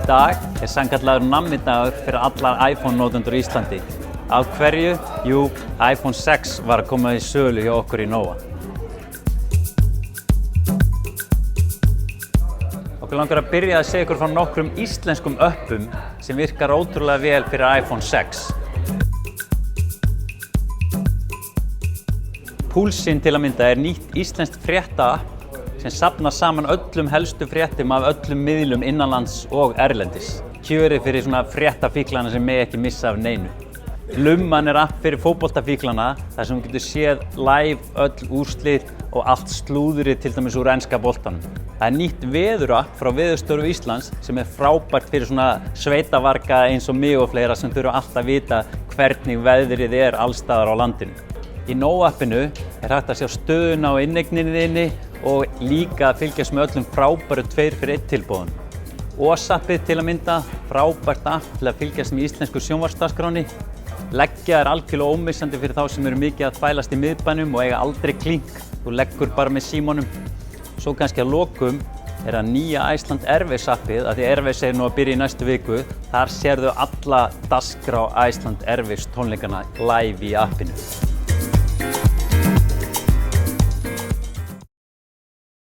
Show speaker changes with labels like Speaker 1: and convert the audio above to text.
Speaker 1: dag sannkallaður nammidagur fyrir allar iPhone-notendur í Íslandi. Af hverju? Jú, iPhone 6 var að koma í sölu hjá okkur í Nova. Okkur langar að byrja að segja ykkur frá nokkrum íslenskum appum sem virkar ótrúlega vel fyrir iPhone 6. Púlsinn til að mynda nýtt íslenskt frétta-app sem safnar saman öllum helstu fréttum af öllum miðlum innanlands og erlendis. Kjörið fyrir svona fréttafíklana sem mega ekki missa af neinu. Lumman app fyrir fótboltafíklana þar sem þú getur séð live öll úrslit og allt slúðrið til dæmis úr enska boltanum. Það nýtt veðurapp frá Veðurstofu Íslands sem frábært fyrir svona sveitavarga eins og mig og fleira sem þurfa alltaf að vita hvernig veðrið alls staðar á landinu. Í Nova-appinu hægt að sjá stöðuna á inneigninni þinni og líka að fylgjast með öllum frábæru 2 fyrir 1 tilboðum. OS-appið til að mynda, frábært app til að fylgjast með íslensku sjónvarpsdagskránni. Leggja algjörlega ómissandi fyrir þá sem eru mikið að þvælast í miðbænum og eiga aldrei klink. Þú leggur bara með símanum. Svo kannski að lokum að nýja Iceland Airways appið, að því Airways nú að byrja í næstu viku. Þar sérðu alla dagskrá Iceland Airways tónleikana live í appinu.